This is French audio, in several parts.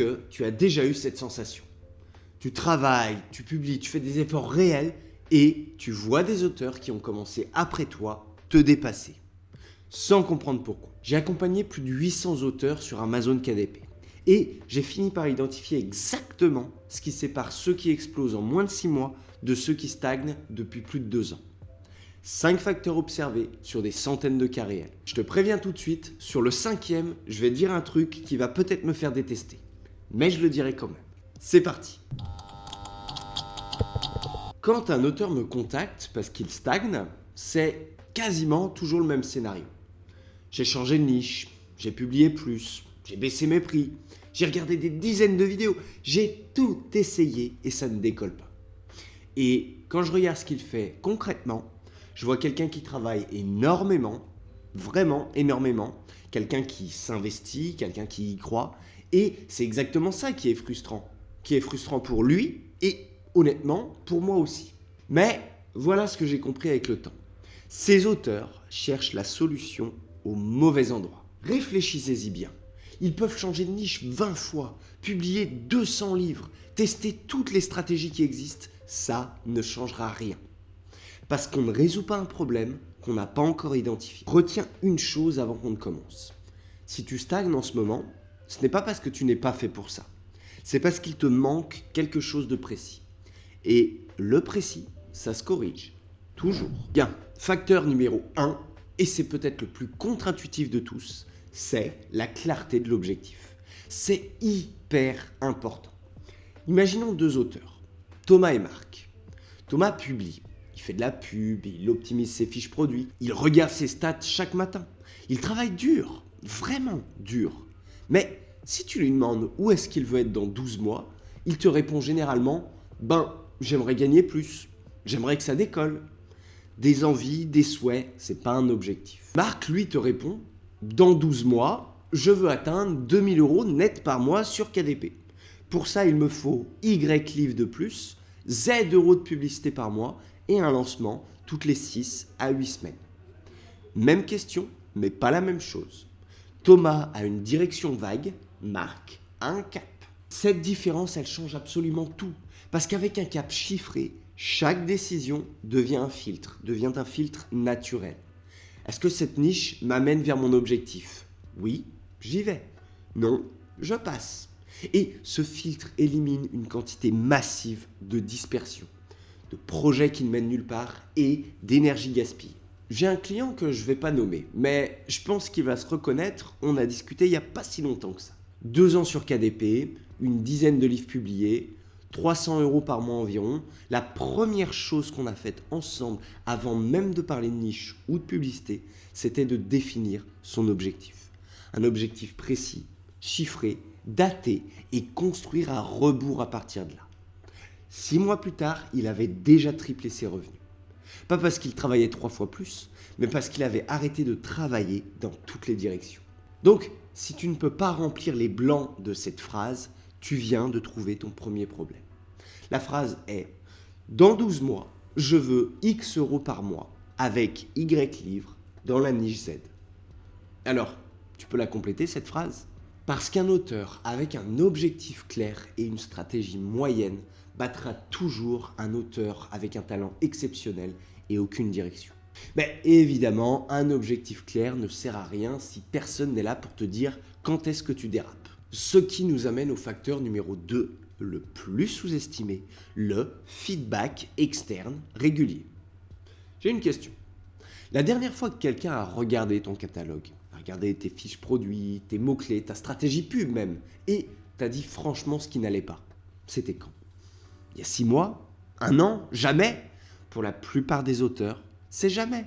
que tu as déjà eu cette sensation? Tu travailles, tu publies, tu fais des efforts réels et tu vois des auteurs qui ont commencé après toi te dépasser, sans comprendre pourquoi. J'ai accompagné plus de 800 auteurs sur Amazon KDP et j'ai fini par identifier exactement ce qui sépare ceux qui explosent en moins de 6 mois de ceux qui stagnent depuis plus de 2 ans. 5 facteurs observés sur des centaines de cas réels. Je te préviens tout de suite, sur le 5e, je vais dire un truc qui va peut-être me faire détester. Mais je le dirai quand même. C'est parti. Quand un auteur me contacte parce qu'il stagne, c'est quasiment toujours le même scénario. J'ai changé de niche, j'ai publié plus, j'ai baissé mes prix, j'ai regardé des dizaines de vidéos, j'ai tout essayé et ça ne décolle pas. Et quand je regarde ce qu'il fait concrètement, je vois quelqu'un qui travaille énormément, vraiment énormément, quelqu'un qui s'investit, quelqu'un qui y croit, et c'est exactement ça qui est frustrant pour lui et honnêtement pour moi aussi. Mais voilà ce que j'ai compris avec le temps. Ces auteurs cherchent la solution au mauvais endroit. Réfléchissez-y bien. Ils peuvent changer de niche 20 fois, publier 200 livres, tester toutes les stratégies qui existent, ça ne changera rien. Parce qu'on ne résout pas un problème qu'on n'a pas encore identifié. Retiens une chose avant qu'on ne commence. Si tu stagnes en ce moment, ce n'est pas parce que tu n'es pas fait pour ça. C'est parce qu'il te manque quelque chose de précis. Et le précis, ça se corrige. Toujours. Bien, facteur numéro 1, et c'est peut-être le plus contre-intuitif de tous, c'est la clarté de l'objectif. C'est hyper important. Imaginons 2 auteurs, Thomas et Marc. Thomas publie. Il fait de la pub, il optimise ses fiches produits, il regarde ses stats chaque matin. Il travaille dur, vraiment dur. Mais si tu lui demandes où est-ce qu'il veut être dans 12 mois, il te répond généralement « j'aimerais gagner plus, j'aimerais que ça décolle ». Des envies, des souhaits, c'est pas un objectif. Marc, lui, te répond « dans 12 mois, je veux atteindre 2000 € net par mois sur KDP. Pour ça, il me faut Y livres de plus, Z euros de publicité par mois, et un lancement toutes les 6 à 8 semaines. » Même question, mais pas la même chose. Thomas a une direction vague, Marc a un cap. Cette différence, elle change absolument tout. Parce qu'avec un cap chiffré, chaque décision devient un filtre naturel. Est-ce que cette niche m'amène vers mon objectif? Oui, j'y vais. Non, je passe. Et ce filtre élimine une quantité massive de dispersion, de projets qui ne mènent nulle part et d'énergie gaspillée. J'ai un client que je ne vais pas nommer, mais je pense qu'il va se reconnaître, on a discuté il n'y a pas si longtemps que ça. 2 ans sur KDP, une dizaine de livres publiés, 300 € par mois environ. La première chose qu'on a faite ensemble, avant même de parler de niche ou de publicité, c'était de définir son objectif. Un objectif précis, chiffré, daté et construire un rebours à partir de là. 6 mois plus tard, il avait déjà triplé ses revenus. Pas parce qu'il travaillait 3 fois plus, mais parce qu'il avait arrêté de travailler dans toutes les directions. Donc, si tu ne peux pas remplir les blancs de cette phrase, tu viens de trouver ton premier problème. La phrase est « Dans 12 mois, je veux X € par mois avec Y livres dans la niche Z. » Alors, tu peux la compléter cette phrase? Parce qu'un auteur avec un objectif clair et une stratégie moyenne battra toujours un auteur avec un talent exceptionnel et aucune direction. Mais évidemment, un objectif clair ne sert à rien si personne n'est là pour te dire quand est-ce que tu dérapes. Ce qui nous amène au facteur numéro 2, le plus sous-estimé, le feedback externe régulier. J'ai une question. La dernière fois que quelqu'un a regardé ton catalogue, a regardé tes fiches produits, tes mots-clés, ta stratégie pub même, et t'a dit franchement ce qui n'allait pas, c'était quand? Il y a 6 mois? 1 an? Jamais? Pour la plupart des auteurs, c'est jamais.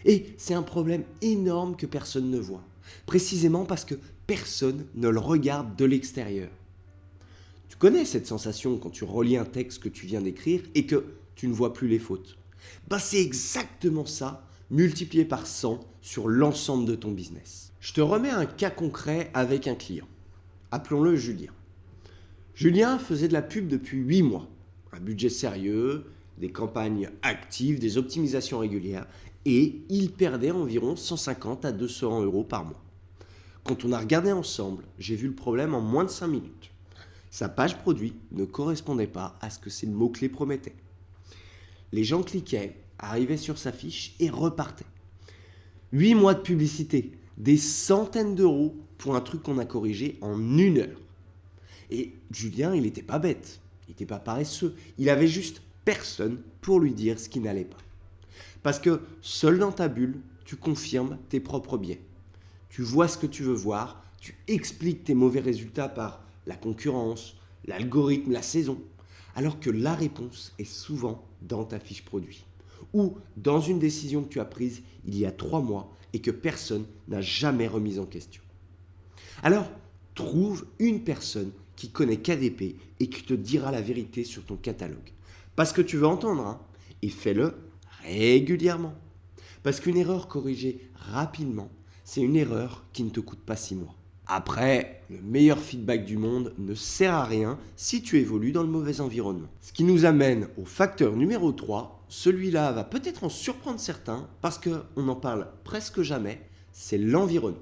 Et c'est un problème énorme que personne ne voit. Précisément parce que personne ne le regarde de l'extérieur. Tu connais cette sensation quand tu relis un texte que tu viens d'écrire et que tu ne vois plus les fautes. C'est exactement ça, multiplié par 100 sur l'ensemble de ton business. Je te remets un cas concret avec un client. Appelons-le Julien. Julien faisait de la pub depuis 8 mois. Un budget sérieux, des campagnes actives, des optimisations régulières et il perdait environ 150 à 200 € par mois. Quand on a regardé ensemble, j'ai vu le problème en moins de 5 minutes. Sa page produit ne correspondait pas à ce que ses mots-clés promettaient. Les gens cliquaient, arrivaient sur sa fiche et repartaient. 8 mois de publicité, des centaines d'euros pour un truc qu'on a corrigé en 1 heure. Et Julien, il n'était pas bête, il n'était pas paresseux, il avait juste personne pour lui dire ce qui n'allait pas. Parce que seul dans ta bulle, tu confirmes tes propres biais. Tu vois ce que tu veux voir, tu expliques tes mauvais résultats par la concurrence, l'algorithme, la saison, alors que la réponse est souvent dans ta fiche produit ou dans une décision que tu as prise il y a 3 mois et que personne n'a jamais remise en question. Alors, trouve une personne qui connaît KDP et qui te dira la vérité sur ton catalogue. Parce que tu veux entendre, hein, et fais-le régulièrement. Parce qu'une erreur corrigée rapidement, c'est une erreur qui ne te coûte pas 6 mois. Après, le meilleur feedback du monde ne sert à rien si tu évolues dans le mauvais environnement. Ce qui nous amène au facteur numéro 3, celui-là va peut-être en surprendre certains parce qu'on n'en parle presque jamais, c'est l'environnement.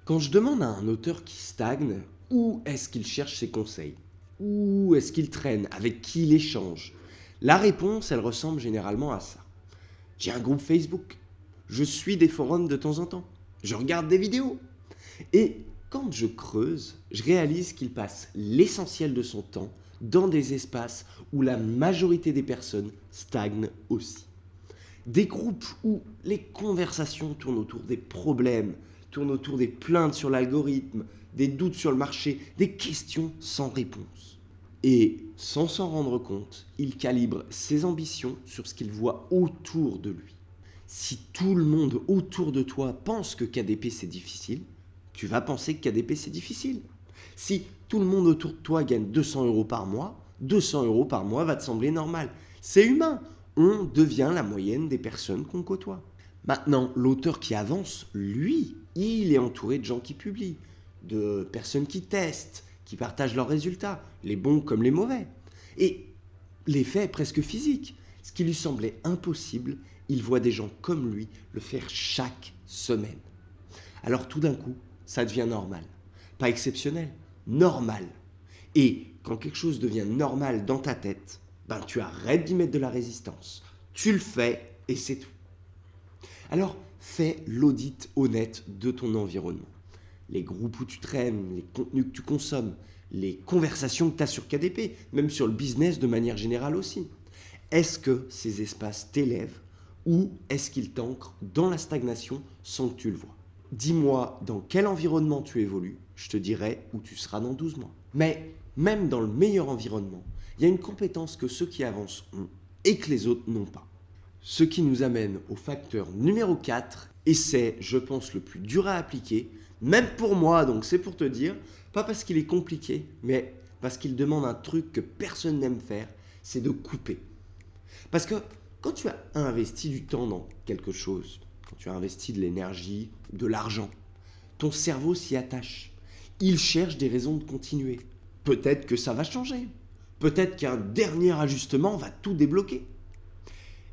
Quand je demande à un auteur qui stagne, où est-ce qu'il cherche ses conseils? Où est-ce qu'il traîne? Avec qui il échange? La réponse, elle ressemble généralement à ça. J'ai un groupe Facebook, je suis des forums de temps en temps, je regarde des vidéos. Et quand je creuse, je réalise qu'il passe l'essentiel de son temps dans des espaces où la majorité des personnes stagnent aussi. Des groupes où les conversations tournent autour des problèmes, tournent autour des plaintes sur l'algorithme, des doutes sur le marché, des questions sans réponse. Et sans s'en rendre compte, il calibre ses ambitions sur ce qu'il voit autour de lui. Si tout le monde autour de toi pense que KDP c'est difficile, tu vas penser que KDP c'est difficile. Si tout le monde autour de toi gagne 200 euros par mois, 200 euros par mois va te sembler normal. C'est humain, on devient la moyenne des personnes qu'on côtoie. Maintenant, l'auteur qui avance, lui, il est entouré de gens qui publient, de personnes qui testent, qui partagent leurs résultats, les bons comme les mauvais. Et l'effet est presque physique. Ce qui lui semblait impossible, il voit des gens comme lui le faire chaque semaine. Alors tout d'un coup, ça devient normal. Pas exceptionnel, normal. Et quand quelque chose devient normal dans ta tête, ben tu arrêtes d'y mettre de la résistance. Tu le fais et c'est tout. Alors fais l'audit honnête de ton environnement. Les groupes où tu traînes, les contenus que tu consommes, les conversations que tu as sur KDP, même sur le business de manière générale aussi. Est-ce que ces espaces t'élèvent ou est-ce qu'ils t'ancrent dans la stagnation sans que tu le vois? Dis-moi dans quel environnement tu évolues, je te dirai où tu seras dans 12 mois. Mais même dans le meilleur environnement, il y a une compétence que ceux qui avancent ont et que les autres n'ont pas. Ce qui nous amène au facteur numéro 4, et c'est, je pense, le plus dur à appliquer, même pour moi, donc c'est pour te dire, pas parce qu'il est compliqué, mais parce qu'il demande un truc que personne n'aime faire, c'est de couper. Parce que quand tu as investi du temps dans quelque chose, quand tu as investi de l'énergie, de l'argent, ton cerveau s'y attache. Il cherche des raisons de continuer. Peut-être que ça va changer. Peut-être qu'un dernier ajustement va tout débloquer.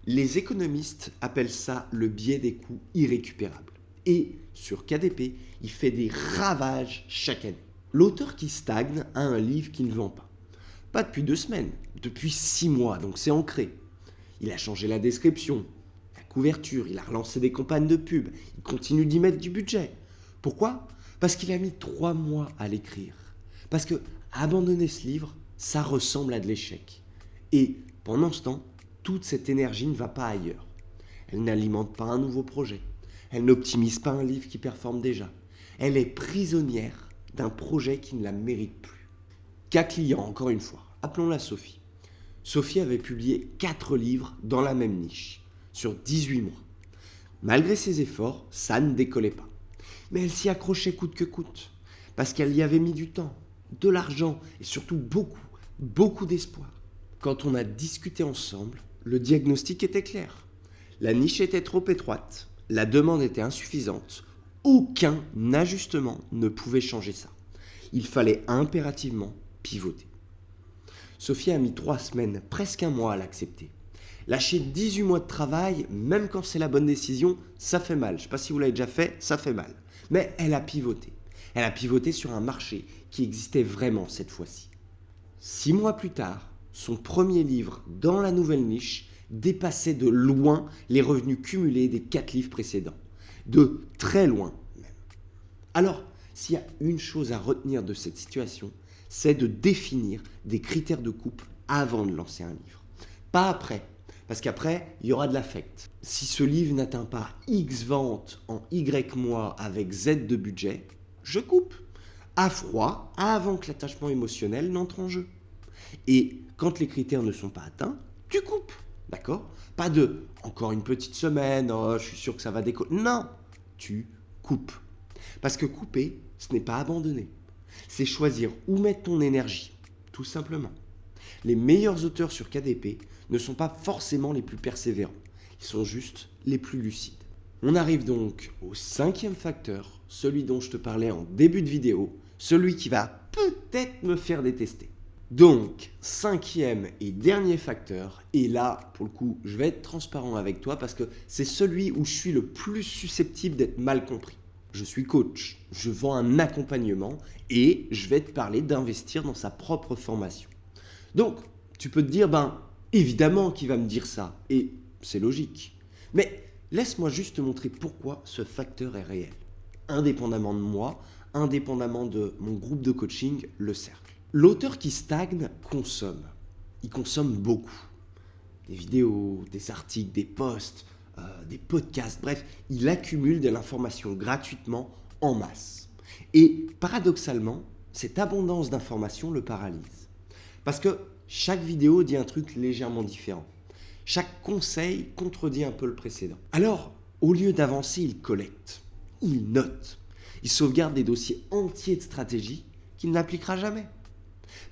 Les économistes appellent ça le biais des coûts irrécupérables. Et sur KDP, il fait des ravages chaque année. L'auteur qui stagne a un livre qui ne vend pas. Pas depuis 2 semaines, depuis 6 mois, donc c'est ancré. Il a changé la description, la couverture, il a relancé des campagnes de pub, il continue d'y mettre du budget. Pourquoi? Parce qu'il a mis 3 mois à l'écrire. Parce que abandonner ce livre, ça ressemble à de l'échec. Et pendant ce temps, toute cette énergie ne va pas ailleurs. Elle n'alimente pas un nouveau projet. Elle n'optimise pas un livre qui performe déjà. Elle est prisonnière d'un projet qui ne la mérite plus. Cas client, encore une fois, appelons-la Sophie. Sophie avait publié 4 livres dans la même niche, sur 18 mois. Malgré ses efforts, ça ne décollait pas. Mais elle s'y accrochait coûte que coûte, parce qu'elle y avait mis du temps, de l'argent et surtout beaucoup d'espoir. Quand on a discuté ensemble, le diagnostic était clair. La niche était trop étroite, la demande était insuffisante, aucun ajustement ne pouvait changer ça. Il fallait impérativement pivoter. Sophie a mis 3 semaines, presque 1 mois à l'accepter. Lâcher 18 mois de travail, même quand c'est la bonne décision, ça fait mal. Je ne sais pas si vous l'avez déjà fait, ça fait mal. Mais elle a pivoté. Elle a pivoté sur un marché qui existait vraiment cette fois-ci. 6 mois plus tard, son premier livre dans la nouvelle niche dépassait de loin les revenus cumulés des 4 livres précédents. De très loin même. Alors, s'il y a une chose à retenir de cette situation, c'est de définir des critères de coupe avant de lancer un livre. Pas après, parce qu'après, il y aura de l'affect. Si ce livre n'atteint pas X ventes en Y mois avec Z de budget, je coupe. À froid, avant que l'attachement émotionnel n'entre en jeu. Et quand les critères ne sont pas atteints, tu coupes. D'accord? Pas de encore une petite semaine, oh, je suis sûr que ça va décoller. Non, tu coupes. Parce que couper, ce n'est pas abandonner. C'est choisir où mettre ton énergie, tout simplement. Les meilleurs auteurs sur KDP ne sont pas forcément les plus persévérants. Ils sont juste les plus lucides. On arrive donc au 5e facteur, celui dont je te parlais en début de vidéo, celui qui va peut-être me faire détester. Donc, 5e et dernier facteur, et là, pour le coup, je vais être transparent avec toi parce que c'est celui où je suis le plus susceptible d'être mal compris. Je suis coach, je vends un accompagnement et je vais te parler d'investir dans sa propre formation. Donc, tu peux te dire, évidemment qu'il va me dire ça, et c'est logique. Mais laisse-moi juste te montrer pourquoi ce facteur est réel. Indépendamment de moi, indépendamment de mon groupe de coaching, le cercle. L'auteur qui stagne consomme. Il consomme beaucoup. Des vidéos, des articles, des posts, des podcasts, bref, il accumule de l'information gratuitement en masse. Et paradoxalement, cette abondance d'informations le paralyse. Parce que chaque vidéo dit un truc légèrement différent. Chaque conseil contredit un peu le précédent. Alors, au lieu d'avancer, il collecte, il note, il sauvegarde des dossiers entiers de stratégie qu'il n'appliquera jamais.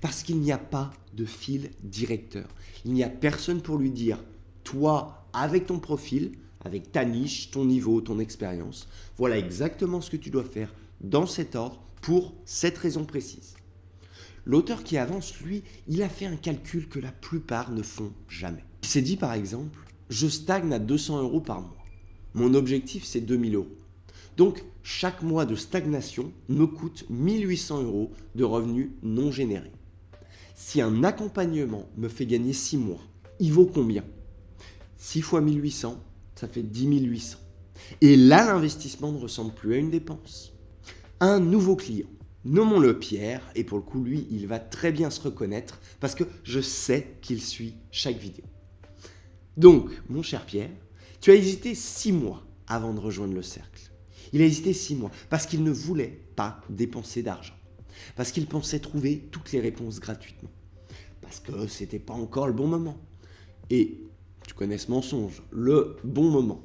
Parce qu'il n'y a pas de fil directeur. Il n'y a personne pour lui dire, toi, avec ton profil, avec ta niche, ton niveau, ton expérience, voilà exactement ce que tu dois faire dans cet ordre pour cette raison précise. L'auteur qui avance, lui, il a fait un calcul que la plupart ne font jamais. Il s'est dit par exemple, je stagne à 200 € par mois. Mon objectif, c'est 2000 €. Donc, chaque mois de stagnation me coûte 1800 € de revenus non générés. Si un accompagnement me fait gagner 6 mois, il vaut combien? 6 fois 1800, ça fait 10 800. Et là, l'investissement ne ressemble plus à une dépense. Un nouveau client. Nommons-le Pierre, et pour le coup, lui, il va très bien se reconnaître parce que je sais qu'il suit chaque vidéo. Donc, mon cher Pierre, tu as hésité 6 mois avant de rejoindre le cercle. Il a hésité 6 mois parce qu'il ne voulait pas dépenser d'argent, parce qu'il pensait trouver toutes les réponses gratuitement, parce que c'était pas encore le bon moment. Et tu connais ce mensonge, le bon moment.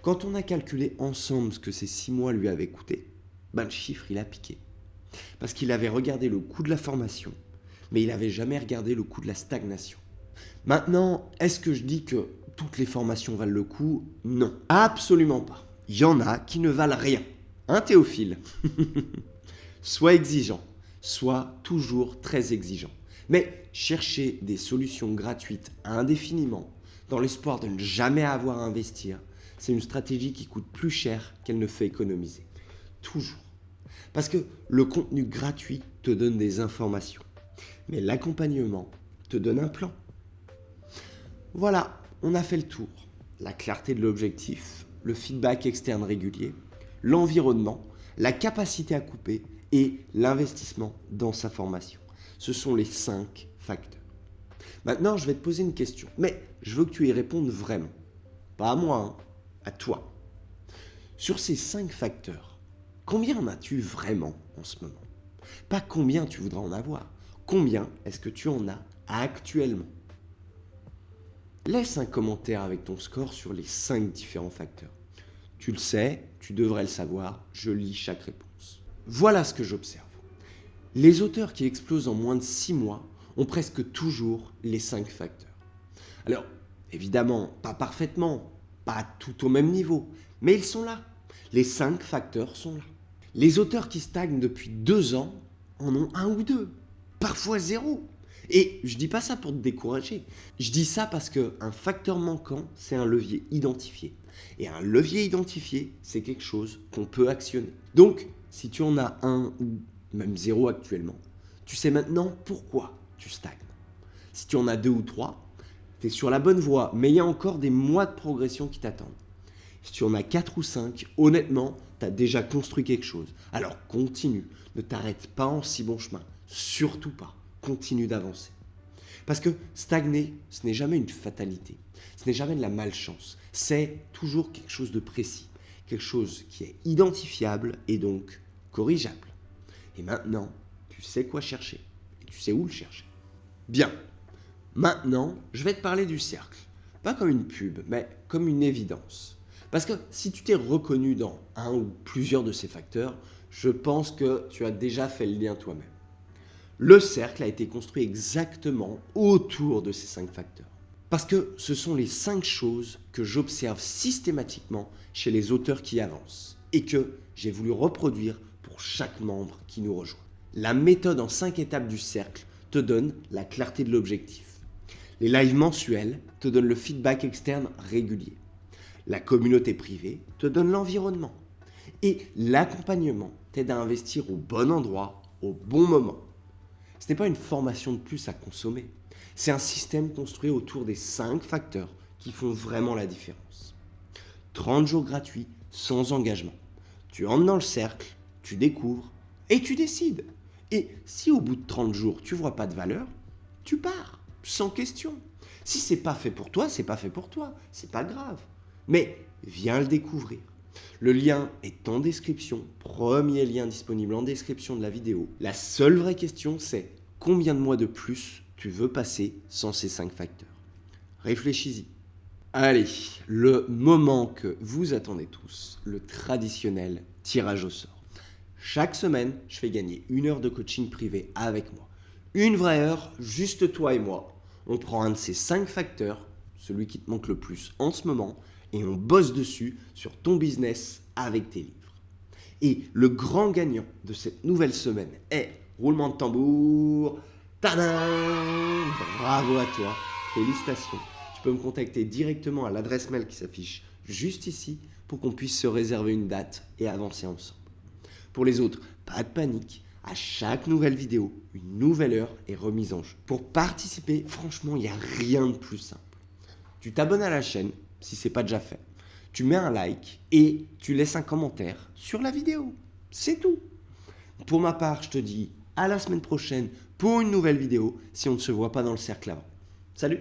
Quand on a calculé ensemble ce que ces 6 mois lui avaient coûté, le chiffre il a piqué. Parce qu'il avait regardé le coût de la formation, mais il n'avait jamais regardé le coût de la stagnation. Maintenant, est-ce que je dis que toutes les formations valent le coup? Non, absolument pas. Il y en a qui ne valent rien. Hein, Théophile? Sois exigeant, sois toujours très exigeant. Mais chercher des solutions gratuites indéfiniment, dans l'espoir de ne jamais avoir à investir, c'est une stratégie qui coûte plus cher qu'elle ne fait économiser. Toujours. Parce que le contenu gratuit te donne des informations, mais l'accompagnement te donne un plan. Voilà, on a fait le tour. La clarté de l'objectif, le feedback externe régulier, l'environnement, la capacité à couper et l'investissement dans sa formation. Ce sont les 5 facteurs. Maintenant, je vais te poser une question, mais je veux que tu y répondes vraiment. Pas à moi, à toi. Sur ces 5 facteurs, combien en as-tu vraiment en ce moment? Pas combien tu voudras en avoir. Combien est-ce que tu en as actuellement? Laisse un commentaire avec ton score sur les 5 différents facteurs. Tu le sais, tu devrais le savoir, je lis chaque réponse. Voilà ce que j'observe. Les auteurs qui explosent en moins de 6 mois ont presque toujours les 5 facteurs. Alors, évidemment, pas parfaitement, pas tout au même niveau, mais ils sont là. Les 5 facteurs sont là. Les auteurs qui stagnent depuis 2 ans en ont 1 ou 2, parfois 0. Et je dis pas ça pour te décourager. Je dis ça parce qu'un facteur manquant, c'est un levier identifié. Et un levier identifié, c'est quelque chose qu'on peut actionner. Donc, si tu en as 1 ou même 0 actuellement, Tu sais maintenant pourquoi tu stagnes. Si tu en as 2 ou 3, tu es sur la bonne voie, mais il y a encore des mois de progression qui t'attendent. Si tu en as 4 ou 5, honnêtement, tu as déjà construit quelque chose. Alors continue, ne t'arrête pas en si bon chemin, surtout pas, continue d'avancer. Parce que stagner, ce n'est jamais une fatalité, ce n'est jamais de la malchance, c'est toujours quelque chose de précis, quelque chose qui est identifiable et donc corrigeable. Et maintenant, tu sais quoi chercher et tu sais où le chercher. Bien, maintenant, je vais te parler du cercle, pas comme une pub, mais comme une évidence. Parce que si tu t'es reconnu dans un ou plusieurs de ces facteurs, je pense que tu as déjà fait le lien toi-même. Le cercle a été construit exactement autour de ces 5 facteurs. Parce que ce sont les 5 choses que j'observe systématiquement chez les auteurs qui avancent et que j'ai voulu reproduire pour chaque membre qui nous rejoint. La méthode en 5 étapes du cercle te donne la clarté de l'objectif. Les lives mensuels te donnent le feedback externe régulier. La communauté privée te donne l'environnement. Et l'accompagnement t'aide à investir au bon endroit, au bon moment. Ce n'est pas une formation de plus à consommer. C'est un système construit autour des 5 facteurs qui font vraiment la différence. 30 jours gratuits, sans engagement. Tu entres dans le cercle, tu découvres et tu décides. Et si au bout de 30 jours, tu ne vois pas de valeur, tu pars, sans question. Si c'est pas fait pour toi, c'est pas fait pour toi. C'est pas grave. Mais viens le découvrir. Le lien est en description, premier lien disponible en description de la vidéo. La seule vraie question, c'est combien de mois de plus tu veux passer sans ces 5 facteurs. Réfléchis-y. Allez, le moment que vous attendez tous, le traditionnel tirage au sort. Chaque semaine, je fais gagner 1 heure de coaching privé avec moi. Une vraie heure, juste toi et moi. On prend un de ces 5 facteurs, celui qui te manque le plus en ce moment, et on bosse dessus sur ton business avec tes livres. Et le grand gagnant de cette nouvelle semaine est, roulement de tambour, tadam! Bravo à toi, félicitations. Tu peux me contacter directement à l'adresse mail qui s'affiche juste ici pour qu'on puisse se réserver une date et avancer ensemble. Pour les autres, pas de panique. À chaque nouvelle vidéo, une nouvelle heure est remise en jeu. Pour participer, franchement, il n'y a rien de plus simple. Tu t'abonnes à la chaîne si ce n'est pas déjà fait. Tu mets un like et tu laisses un commentaire sur la vidéo. C'est tout. Pour ma part, je te dis à la semaine prochaine pour une nouvelle vidéo si on ne se voit pas dans le cercle avant. Salut!